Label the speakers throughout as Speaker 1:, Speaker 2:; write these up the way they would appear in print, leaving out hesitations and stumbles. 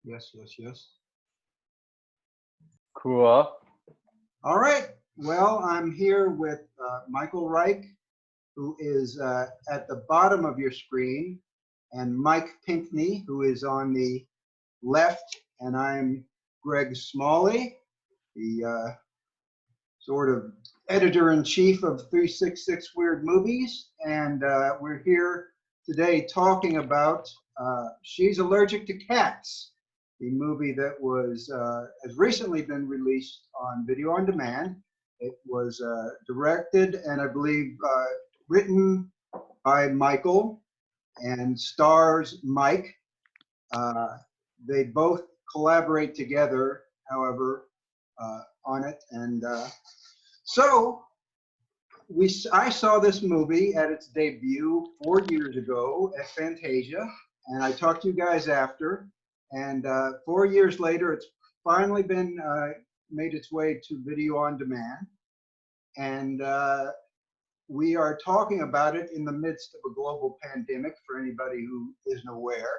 Speaker 1: Yes, yes, yes.
Speaker 2: Cool.
Speaker 1: All right. Well, I'm here with Michael Reich, who is at the bottom of your screen, and Mike Pinkney, who is on the left, and I'm Greg Smalley, the sort of editor-in-chief of 366 Weird Movies, and we're here today talking about She's Allergic to Cats, the movie that has recently been released on video on demand. It was directed and I believe written by Michael and stars Mike. They both collaborate together, however, on it. And so I saw this movie at its debut 4 years ago at Fantasia, and I talked to you guys after. And 4 years later, it's finally been made its way to video on demand. And we are talking about it in the midst of a global pandemic for anybody who isn't aware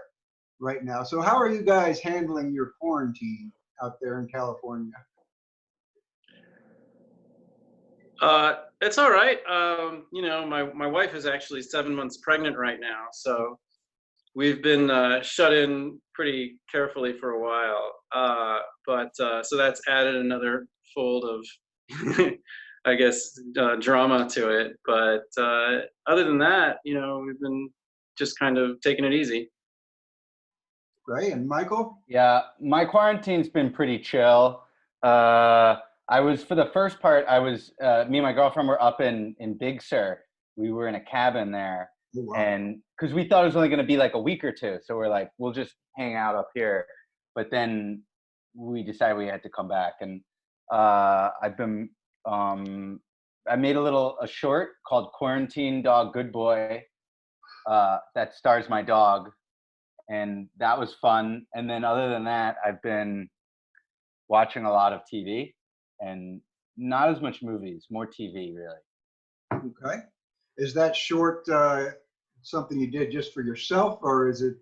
Speaker 1: right now. So how are you guys handling your quarantine out there in California?
Speaker 3: It's all right. You know, my wife is actually 7 months pregnant right now, so we've been shut in pretty carefully for a while. So that's added another fold of, I guess, drama to it. But other than that, you know, we've been just kind of taking it easy.
Speaker 1: Right, and Michael?
Speaker 2: Yeah, my quarantine's been pretty chill. For the first part, me and my girlfriend were up in Big Sur. We were in a cabin there.
Speaker 1: Oh, wow.
Speaker 2: And because we thought it was only going to be like a week or two. So we're like, we'll just hang out up here. But then we decided we had to come back. And I made a short called Quarantine Dog Good Boy that stars my dog. And that was fun. And then other than that, I've been watching a lot of TV and not as much movies, more TV really.
Speaker 1: Okay. Is that short something you did just for yourself, or is it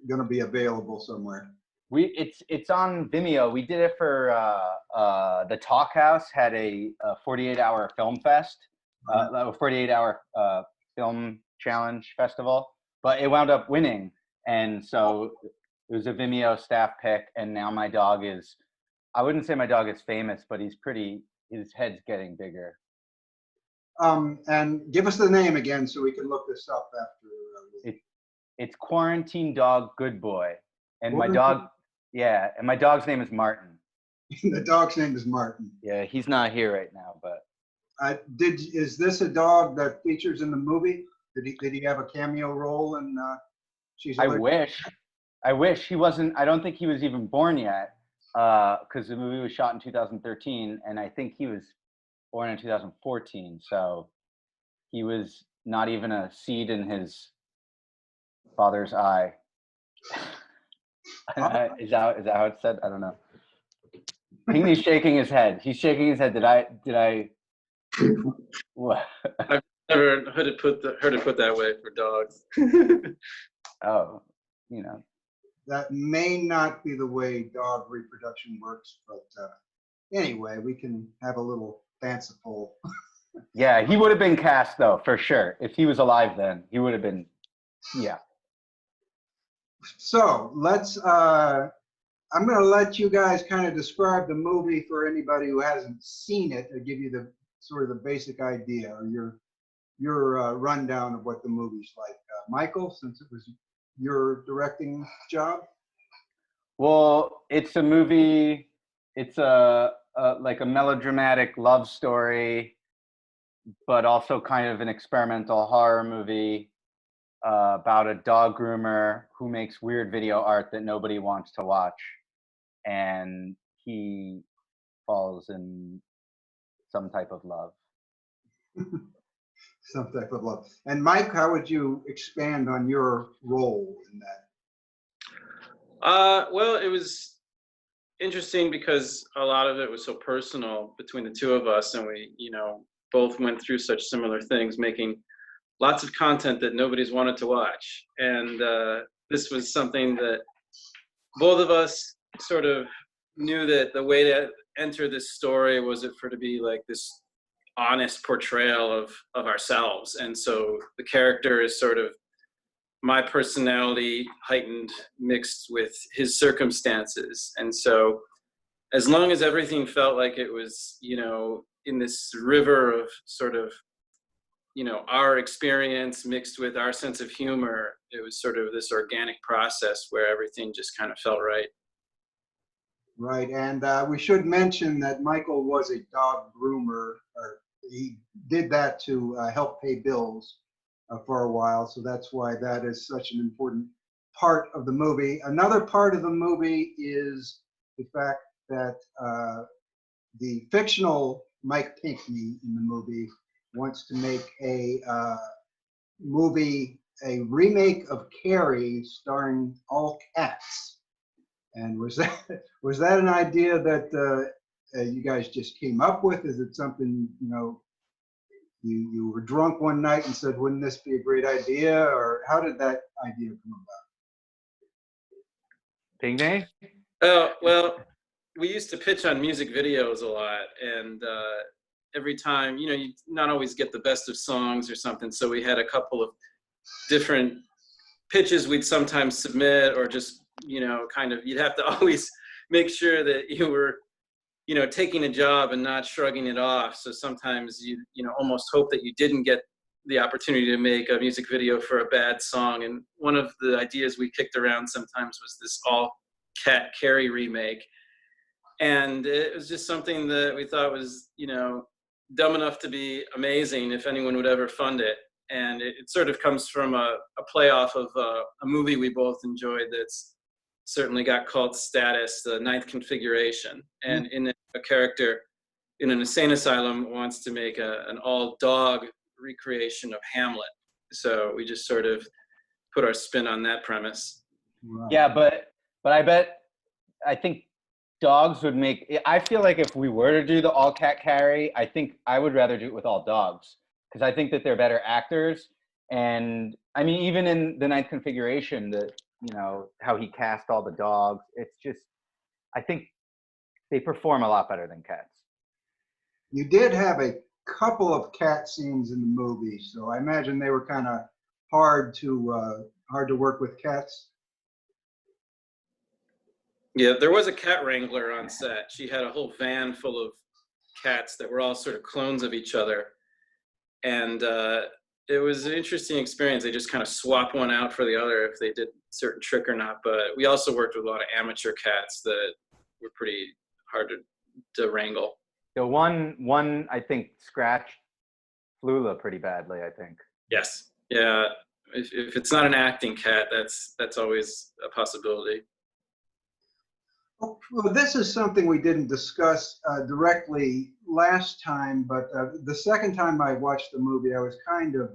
Speaker 1: going to be available somewhere?
Speaker 2: It's on Vimeo. We did it for the Talk House had a 48-hour film fest, a 48-hour film challenge festival, but it wound up winning. And so it was a Vimeo staff pick, and now my dog is, I wouldn't say my dog is famous, but his head's getting bigger.
Speaker 1: And give us the name again so we can look this up after.
Speaker 2: It's Quarantine Dog Good Boy. And my dog's name is Martin.
Speaker 1: The dog's name is Martin.
Speaker 2: Yeah, he's not here right now, but.
Speaker 1: Is this a dog that features in the movie? Did he have a cameo role in She's Allergic?
Speaker 2: I wish he wasn't. I don't think he was even born yet, because the movie was shot in 2013, and I think he was born in 2014. So he was not even a seed in his father's eye. Is that how it's said? I don't know. Pinkney's shaking his head. He's shaking his head. Did I? What?
Speaker 3: I've never heard it put that way for dogs.
Speaker 2: Oh, you know.
Speaker 1: That may not be the way dog reproduction works, but anyway, we can have a little fanciful.
Speaker 2: Yeah, he would have been cast though, for sure. If he was alive then, he would have been, yeah.
Speaker 1: So I'm going to let you guys kind of describe the movie for anybody who hasn't seen it, to give you the sort of the basic idea or your rundown of what the movie's like. Michael, since it was your directing job.
Speaker 2: Well, it's a movie. It's like a melodramatic love story, but also kind of an experimental horror movie about a dog groomer who makes weird video art that nobody wants to watch, and he falls in some type of love.
Speaker 1: Some type of love. And Mike, how would you expand on your role in that?
Speaker 3: Well, it was interesting because a lot of it was so personal between the two of us, and we, you know, both went through such similar things, making lots of content that nobody's wanted to watch. And this was something that both of us sort of knew that the way to enter this story was it for to be like this honest portrayal of ourselves. And so the character is sort of my personality heightened, mixed with his circumstances. And so as long as everything felt like it was, you know, in this river of sort of, you know, our experience mixed with our sense of humor, it was sort of this organic process where everything just kind of felt right.
Speaker 1: Right, and we should mention that Michael was a dog groomer, or he did that to help pay bills for a while, so that's why that is such an important part of the movie. Another part of the movie is the fact that the fictional Mike Pinkney in the movie wants to make a movie, a remake of Carrie starring all cats. And was that an idea that you guys just came up with? Is it something, you know, you were drunk one night and said, wouldn't this be a great idea? Or how did that idea come about?
Speaker 2: Pinkney?
Speaker 3: Oh, well, we used to pitch on music videos a lot, and every time, you know, you not always get the best of songs or something, so we had a couple of different pitches we'd sometimes submit, or just, you know, kind of, you'd have to always make sure that you were, you know, taking a job and not shrugging it off. So sometimes you know, almost hope that you didn't get the opportunity to make a music video for a bad song. And one of the ideas we kicked around sometimes was this all cat Carrie remake. And it was just something that we thought was, you know, dumb enough to be amazing if anyone would ever fund it. And it sort of comes from a play off of a movie we both enjoyed that's certainly got cult status, The Ninth Configuration. And in it, a character in an insane asylum wants to make an all-dog recreation of Hamlet. So we just sort of put our spin on that premise.
Speaker 1: Wow.
Speaker 2: Yeah, but I think dogs would make, I feel like if we were to do the all cat Carrie, I think I would rather do it with all dogs, because I think that they're better actors. And I mean, even in The Ninth Configuration, you know, how he cast all the dogs, it's just, I think they perform a lot better than cats.
Speaker 1: You did have a couple of cat scenes in the movie, so I imagine they were kind of hard to work with cats.
Speaker 3: Yeah, there was a cat wrangler on set. She had a whole van full of cats that were all sort of clones of each other. And it was an interesting experience. They just kind of swap one out for the other if they did a certain trick or not. But we also worked with a lot of amateur cats that were pretty hard to wrangle.
Speaker 2: The one I think scratched Flula pretty badly, I think.
Speaker 3: Yes. Yeah. If it's not an acting cat, that's always a possibility.
Speaker 1: Well, this is something we didn't discuss directly last time, but the second time I watched the movie, I was kind of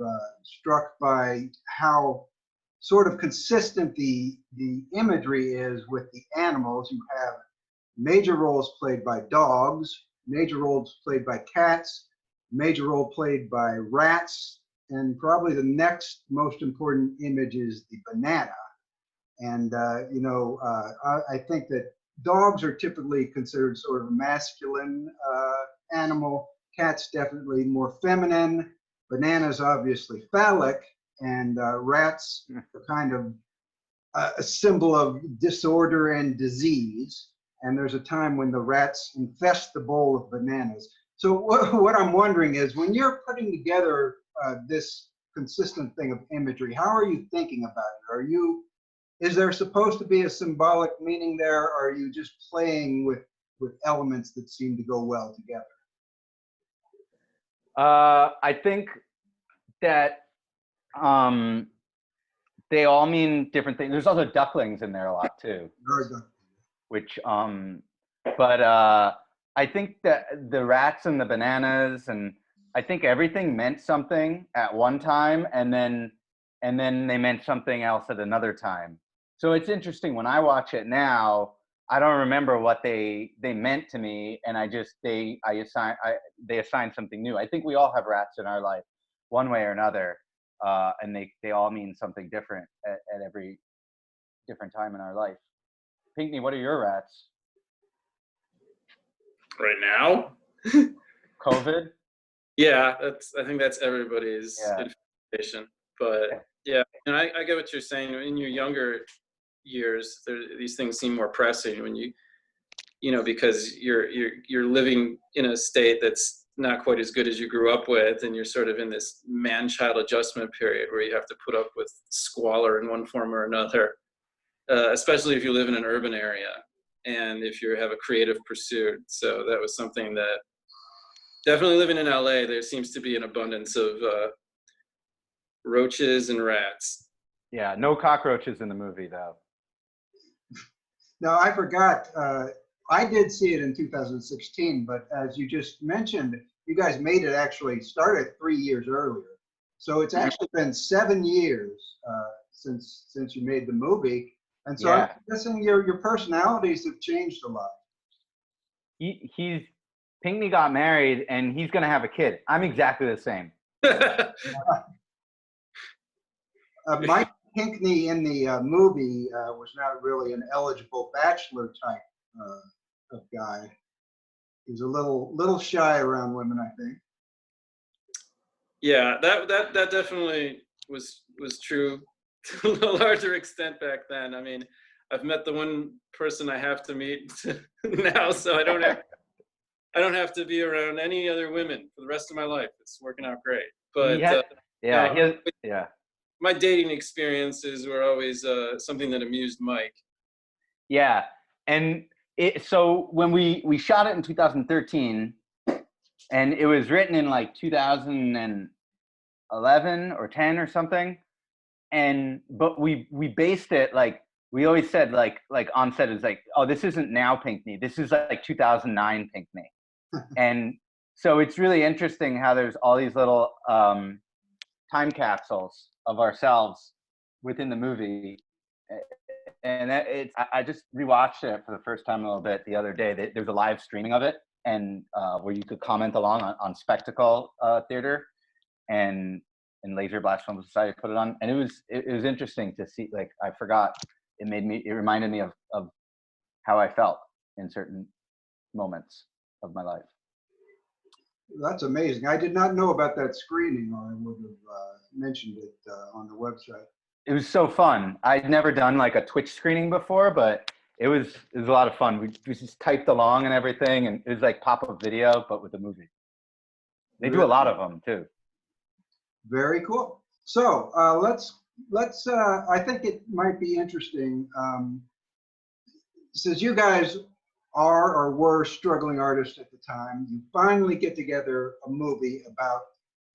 Speaker 1: struck by how sort of consistent the imagery is with the animals. You have major roles played by dogs, major roles played by cats, major role played by rats, and probably the next most important image is the banana. And, you know, I think that dogs are typically considered sort of a masculine animal. Cats definitely more feminine. Bananas obviously phallic, and rats are kind of a symbol of disorder and disease. And there's a time when the rats infest the bowl of bananas. So what I'm wondering is, when you're putting together this consistent thing of imagery, how are you thinking about it? Is there supposed to be a symbolic meaning there, or are you just playing with elements that seem to go well together?
Speaker 2: I think that they all mean different things. There's also ducklings in there a lot too. Which, but I think that the rats and the bananas, and I think everything meant something at one time, and then they meant something else at another time. So it's interesting, when I watch it now, I don't remember what they meant to me, and they assign something new. I think we all have rats in our life, one way or another, and they all mean something different at every different time in our life. Pinkney, what are your rats?
Speaker 3: Right now?
Speaker 2: COVID?
Speaker 3: Yeah, I think that's everybody's
Speaker 2: Yeah.
Speaker 3: information. But yeah, and I get what you're saying. In your younger years, these things seem more pressing when because you're living in a state that's not quite as good as you grew up with, and you're sort of in this man-child adjustment period where you have to put up with squalor in one form or another, especially if you live in an urban area and if you have a creative pursuit. So that was something that definitely living in LA, there seems to be an abundance of roaches and rats.
Speaker 2: Yeah, no cockroaches in the movie though.
Speaker 1: No, I forgot. I did see it in 2016, but as you just mentioned, you guys made it actually started 3 years earlier. So it's actually been 7 years since you made the movie. And so I'm guessing your personalities have changed a lot.
Speaker 2: Pinkney got married and he's gonna have a kid. I'm exactly the same.
Speaker 1: Mike Pinkney in the movie was not really an eligible bachelor type of guy. He was a little shy around women, I think.
Speaker 3: Yeah, that definitely was true to a larger extent back then. I mean, I've met the one person I have to meet now, so I don't have to be around any other women for the rest of my life. It's working out great. But my dating experiences were always something that amused Mike.
Speaker 2: Yeah, and so when we shot it in 2013, and it was written in like 2011 or 10 or something, but we based it like we always said like on set is like, oh, this isn't now Pinkney, this is like 2009 Pinkney. And so it's really interesting how there's all these little time capsules of ourselves within the movie. And I just rewatched it for the first time a little bit the other day. There's a live streaming of it, and where you could comment along on Spectacle Theater, and Laser Blast Film Society put it on, and it was interesting to see. Like, I forgot, it reminded me of how I felt in certain moments of my life.
Speaker 1: That's amazing. I did not know about that screening, or I would have mentioned it on the website.
Speaker 2: It was so fun. I'd never done like a Twitch screening before, but it was a lot of fun. We just typed along and everything, and it was like pop-up video, but with a movie. They do a lot of them too.
Speaker 1: Very cool. So let's. I think it might be interesting, since you guys are or were struggling artists at the time. You finally get together a movie about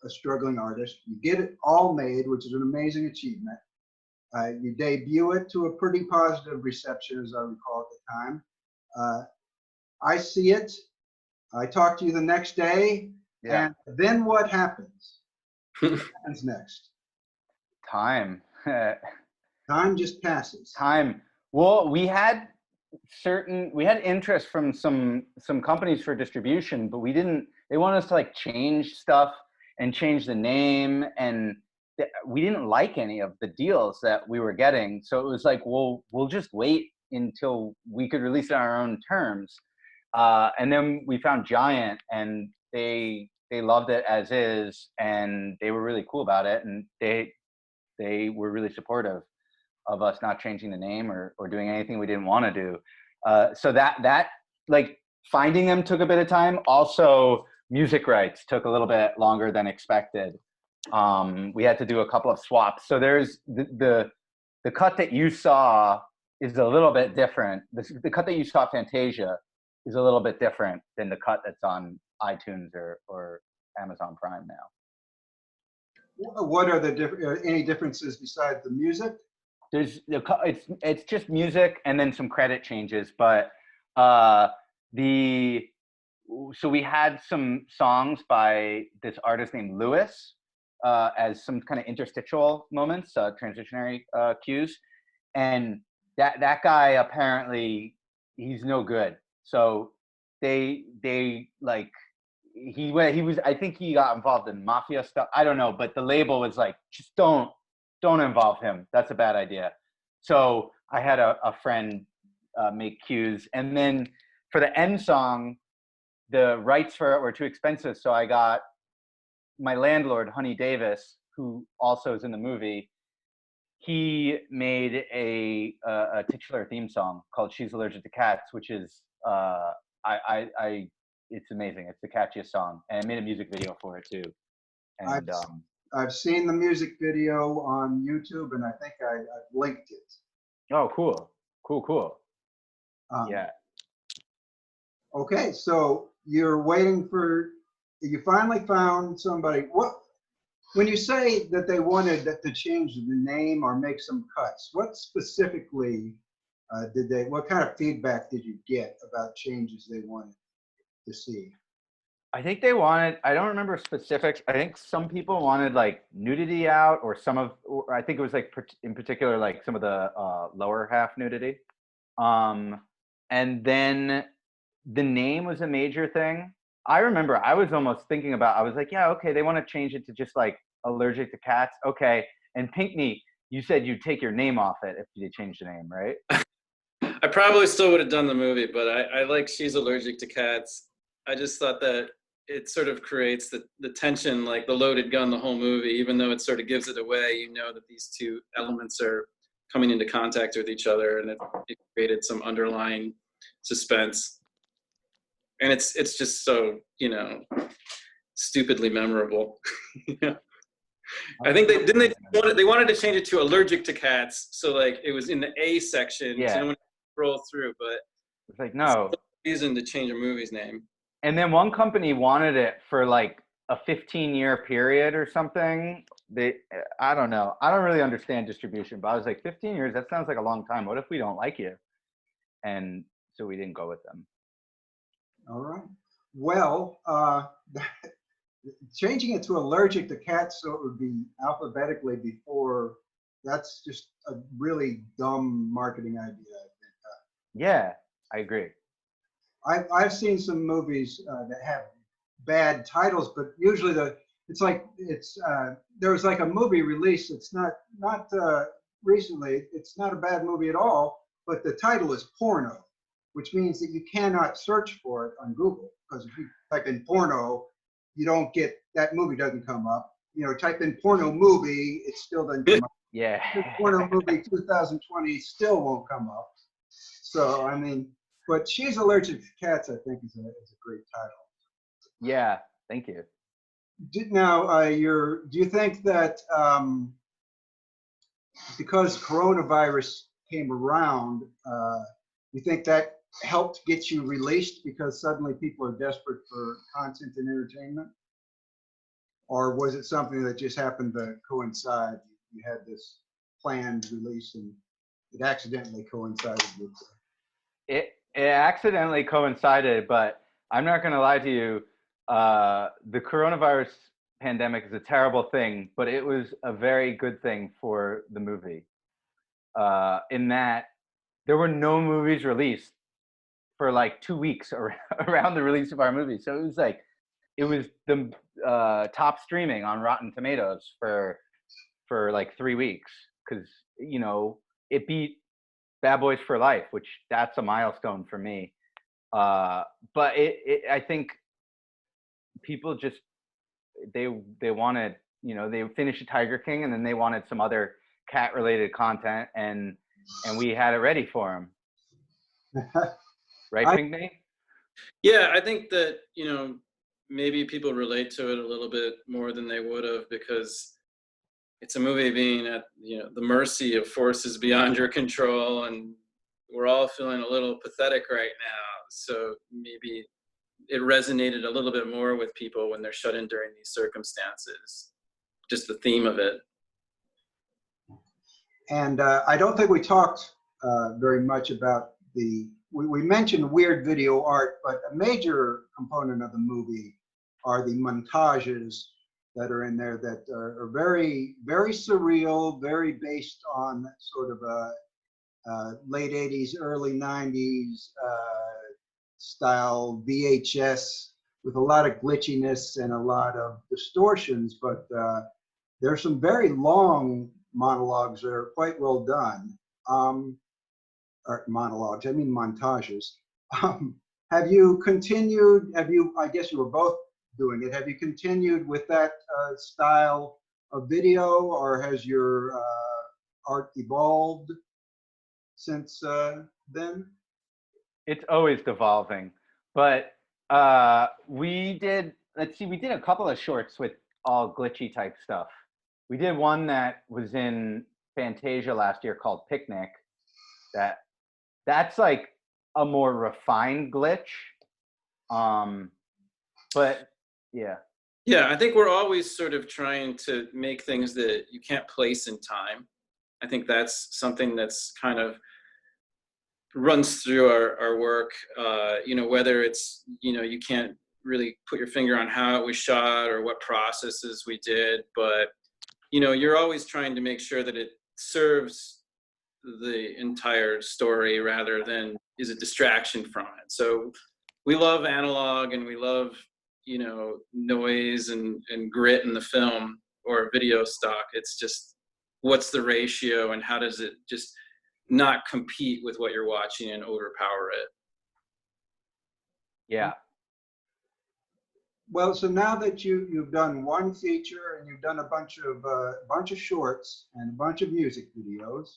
Speaker 1: a struggling artist. You get it all made, which is an amazing achievement. You debut it to a pretty positive reception, as I recall at the time. I see it. I talk to you the next day. Yeah. And then what happens? What happens next?
Speaker 2: Time.
Speaker 1: Time just passes.
Speaker 2: Time. Well, we had interest from some companies for distribution, but they wanted us to like change stuff and change the name, and we didn't like any of the deals that we were getting. So it was like, we'll just wait until we could release it on our own terms. And then we found Giant, and they loved it as is, and they were really cool about it, and they were really supportive of us not changing the name or doing anything we didn't want to do. So that like finding them took a bit of time. Also, music rights took a little bit longer than expected. We had to do a couple of swaps. So there's the cut that you saw is a little bit different. The cut that you saw, Fantasia, is a little bit different than the cut that's on iTunes or Amazon Prime now.
Speaker 1: What are the any differences besides the music?
Speaker 2: It's just music and then some credit changes, but so we had some songs by this artist named Lewis as some kind of interstitial moments, transitionary cues, and that guy apparently he's no good. So they like he was, I think he got involved in mafia stuff. I don't know, but the label was like, just don't involve him. That's a bad idea. So I had a friend make cues. And then for the end song, the rights for it were too expensive, so I got my landlord, Honey Davis, who also is in the movie. He made a titular theme song called "She's Allergic to Cats," which is it's amazing. It's the catchiest song, and I made a music video for it too. And
Speaker 1: I've seen the music video on YouTube, and I think I've linked it.
Speaker 2: oh, cool. Yeah.
Speaker 1: Okay, so you're waiting for. You finally found somebody. When you say that they wanted to change the name or make some cuts, what specifically what kind of feedback did you get about changes they wanted to see?
Speaker 2: I think they wanted, I don't remember specifics. I think some people wanted like nudity out, or or I think it was like in particular, like some of the lower half nudity. And then the name was a major thing. I remember I was almost thinking about, I was like, yeah, okay, they want to change it to just like Allergic to Cats. Okay. And Pinkney, you said you'd take your name off it if you did change the name, right?
Speaker 3: I probably still would have done the movie, but I like She's Allergic to Cats. I just thought that it sort of creates the tension, like the loaded gun, the whole movie, even though it sort of gives it away. You know that these two elements are coming into contact with each other, and it created some underlying suspense. And it's just so, stupidly memorable. Yeah. I think they wanted to change it to Allergic to Cats, so like it was in the A section.
Speaker 2: Yeah.
Speaker 3: So no one could scroll through, but
Speaker 2: it's like, no
Speaker 3: reason to change a movie's name.
Speaker 2: And then one company wanted it for like a 15-year period or something. I don't know. I don't really understand distribution, but I was like, 15 years, that sounds like a long time. What if we don't like you? And so we didn't go with them.
Speaker 1: All right. Well, changing it to Allergic to Cats so it would be alphabetically before, that's just a really dumb marketing idea, I think.
Speaker 2: Yeah, I agree.
Speaker 1: I've seen some movies that have bad titles, but usually there was like a movie release. It's not recently. It's not a bad movie at all, but the title is porno, which means that you cannot search for it on Google, because if you type in porno, you don't get, that movie doesn't come up. Type in porno movie, it still doesn't come up.
Speaker 2: Yeah.
Speaker 1: Porno movie 2020 still won't come up. So I mean. But She's Allergic to Cats, I think, is a great title.
Speaker 2: Yeah, thank you.
Speaker 1: Now, do you think that because coronavirus came around, you think that helped get you released because suddenly people are desperate for content and entertainment? Or was it something that just happened to coincide? You had this planned release and it accidentally coincided with
Speaker 2: It accidentally coincided, but I'm not going to lie to you. The coronavirus pandemic is a terrible thing, but it was a very good thing for the movie. In that there were no movies released for like 2 weeks around the release of our movie. So it was the top streaming on Rotten Tomatoes for like 3 weeks, because it beat Bad Boys for Life, which that's a milestone for me. But I think people just they wanted, they finished Tiger King and then they wanted some other cat related content, and we had it ready for them. Right, Pinkney?
Speaker 3: Yeah, I think that maybe people relate to it a little bit more than they would have, because it's a movie being at the mercy of forces beyond your control, and we're all feeling a little pathetic right now. So maybe it resonated a little bit more with people when they're shut in during these circumstances. Just the theme of it.
Speaker 1: And I don't think we talked very much about we mentioned weird video art, but a major component of the movie are the montages that are in there that are very, very surreal, very based on sort of a late 80s, early 90s style VHS with a lot of glitchiness and a lot of distortions, but there's some very long monologues that are quite well done. or monologues, I mean montages. Um, have you continued, I guess you were both doing it, have you continued with that style of video, or has your art evolved since then?
Speaker 2: It's always devolving, but we did, let's see, we did a couple of shorts with all glitchy type stuff. We did one that was in Fantasia last year called Picnic. That's like a more refined glitch. But yeah.
Speaker 3: Yeah, I think we're always sort of trying to make things that you can't place in time. I think that's something that's kind of runs through our work, you know, whether it's, you know, you can't really put your finger on how it was shot or what processes we did, but, you know, you're always trying to make sure that it serves the entire story rather than is a distraction from it. So we love analog and we love, you know, noise and grit in the film or video stock. It's just, what's the ratio and how does it just not compete with what you're watching and overpower it?
Speaker 2: Yeah.
Speaker 1: Well, so now that you've done one feature and you've done a bunch of shorts and a bunch of music videos,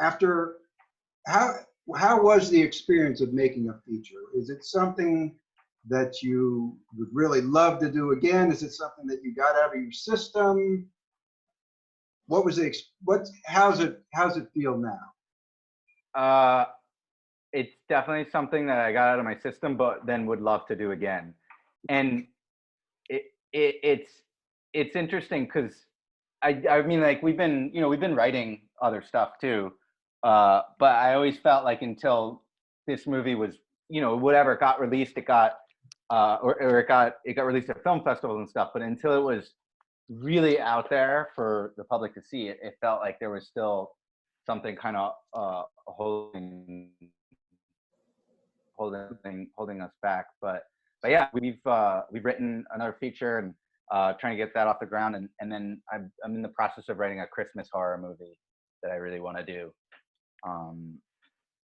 Speaker 1: after how was the experience of making a feature? Is it something that you would really love to do again? Is it something that you got out of your system? What was how's it feel now?
Speaker 2: It's definitely something that I got out of my system, but then would love to do again. And it's interesting because I mean, like we've been writing other stuff too, but I always felt like until this movie was, you know, whatever got released, it got it got released at film festivals and stuff. But until it was really out there for the public to see, it felt like there was still something kind of holding us back. But yeah, we've written another feature and trying to get that off the ground, and then I'm in the process of writing a Christmas horror movie that I really want to do,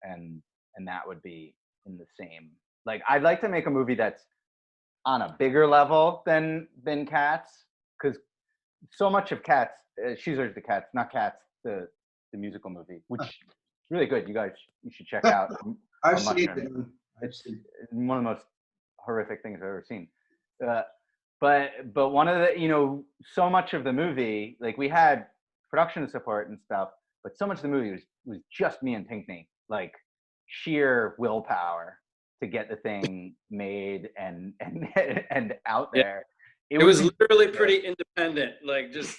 Speaker 2: and that would be in the same, like, I'd like to make a movie that's on a bigger level than Cats, because so much of Cats, She's Allergic to Cats, not Cats, the musical movie, which is really good. You should check out.
Speaker 1: I've seen it.
Speaker 2: It's one of the most horrific things I've ever seen. But one of the, you know, so much of the movie, like we had production support and stuff, but so much of the movie was just me and Pinkney, like sheer willpower to get the thing made and out there.
Speaker 3: It was literally pretty independent, like just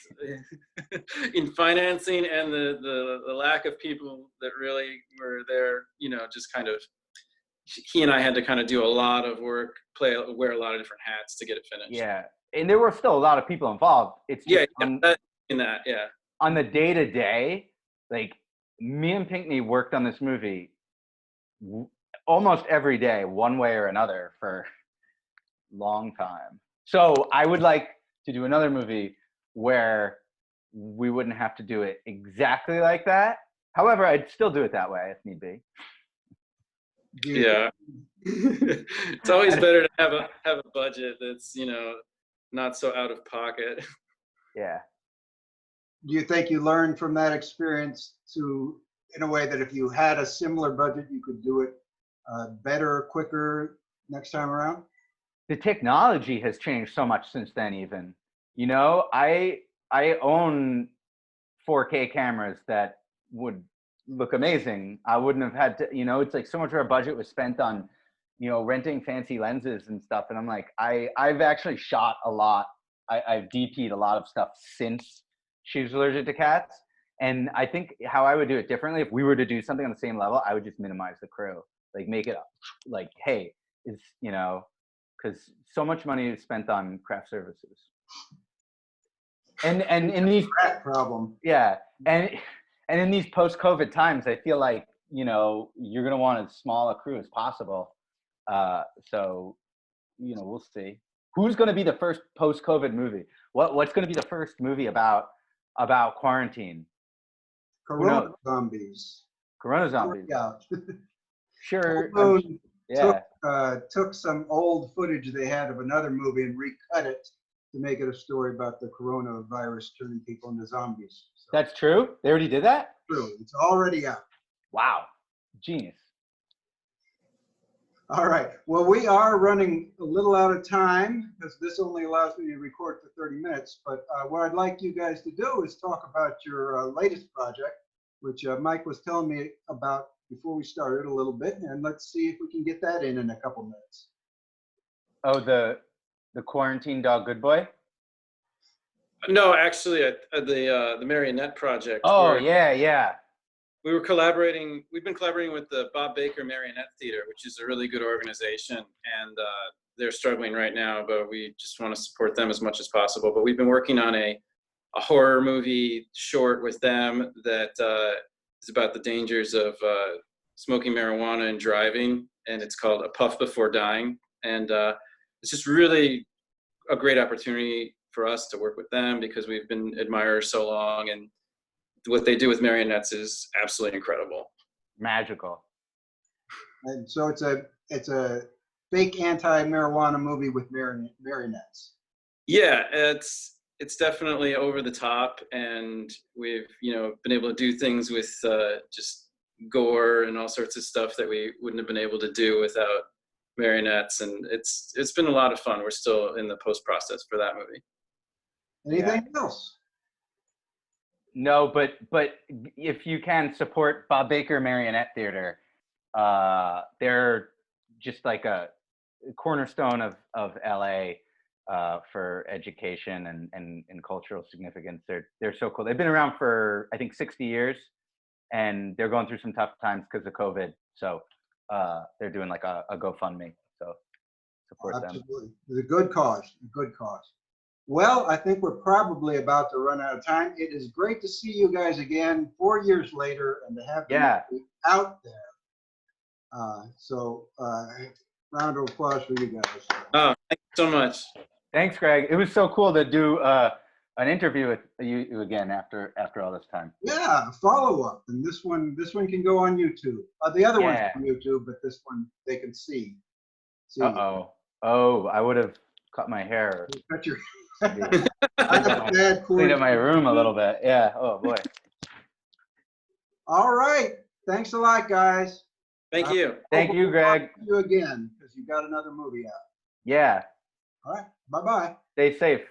Speaker 3: in financing and the lack of people that really were there, you know, just kind of, he and I had to kind of do a lot of work, wear a lot of different hats to get it finished.
Speaker 2: Yeah, and there were still a lot of people involved. It's just on the day-to-day, like me and Pinkney worked on this movie almost every day, one way or another, for a long time. So I would like to do another movie where we wouldn't have to do it exactly like that. However, I'd still do it that way if need be.
Speaker 3: Yeah. It's always better to have a budget that's, you know, not so out of pocket.
Speaker 2: Yeah.
Speaker 1: Do you think you learned from that experience in a way that if you had a similar budget, you could do it better, quicker next time around?
Speaker 2: The technology has changed so much since then. Even, you know, I own 4K cameras that would look amazing. I wouldn't have had to, you know, it's like so much of our budget was spent on, you know, renting fancy lenses and stuff. And I'm like, I've actually shot a lot. I've DP'd a lot of stuff since She's Allergic to Cats. And I think how I would do it differently, if we were to do something on the same level, I would just minimize the crew, like make it like, hey, it's, you know, because so much money is spent on craft services. And in these
Speaker 1: problem.
Speaker 2: Yeah. And in these post-COVID times, I feel like, you know, you're going to want as small a crew as possible. So, you know, we'll see. Who's going to be the first post-COVID movie? What's going to be the first movie about quarantine?
Speaker 1: Corona zombies.
Speaker 2: Corona zombies.
Speaker 1: Yeah.
Speaker 2: Sure.
Speaker 1: Moon
Speaker 2: Yeah.
Speaker 1: took some old footage they had of another movie and recut it to make it a story about the coronavirus turning people into zombies. So,
Speaker 2: That's true? They already did that?
Speaker 1: true. It's already out.
Speaker 2: Wow. Genius.
Speaker 1: All right. Well, we are running a little out of time because this only allows me to record for 30 minutes. But what I'd like you guys to do is talk about your latest project, which Mike was telling me about before we started a little bit. And let's see if we can get that in a couple minutes.
Speaker 2: Oh, the quarantine dog good boy?
Speaker 3: No, actually, the Marionette Project.
Speaker 2: Oh, yeah.
Speaker 3: We've been collaborating with the Bob Baker Marionette Theater, which is a really good organization, and they're struggling right now, but we just want to support them as much as possible. But we've been working on a horror movie short with them that is about the dangers of smoking marijuana and driving, and it's called A Puff Before Dying. And it's just really a great opportunity for us to work with them because we've been admirers so long, and what they do with marionettes is absolutely incredible.
Speaker 2: Magical.
Speaker 1: And so it's a fake anti-marijuana movie with marionettes.
Speaker 3: Yeah, it's definitely over the top, and we've been able to do things with just gore and all sorts of stuff that we wouldn't have been able to do without marionettes, and it's been a lot of fun. We're still in the post process for that movie.
Speaker 1: Anything else?
Speaker 2: No, but if you can support Bob Baker Marionette Theater, they're just like a cornerstone of LA for education and cultural significance. They're so cool. They've been around for I think 60 years, and they're going through some tough times because of COVID. So they're doing like a GoFundMe. So support them.
Speaker 1: Absolutely, it's a good cause. A good cause. Well, I think we're probably about to run out of time. It is great to see you guys again 4 years later and to have you out there. So round of applause for you guys.
Speaker 3: Oh, thank you so much.
Speaker 2: Thanks, Greg. It was so cool to do an interview with you again after all this time.
Speaker 1: Yeah, follow up, and this one can go on YouTube. The other one's
Speaker 2: Yeah.
Speaker 1: on YouTube, but this one they can see.
Speaker 2: Oh, I would have cut my hair.
Speaker 1: Cut your. I got bad
Speaker 2: Cleaned up my room a little bit. Yeah. Oh boy.
Speaker 1: All right. Thanks a lot, guys.
Speaker 3: Thank you.
Speaker 2: Thank you, Greg.
Speaker 1: See you again because you got another movie out.
Speaker 2: Yeah.
Speaker 1: All right. Bye-bye.
Speaker 2: Stay safe.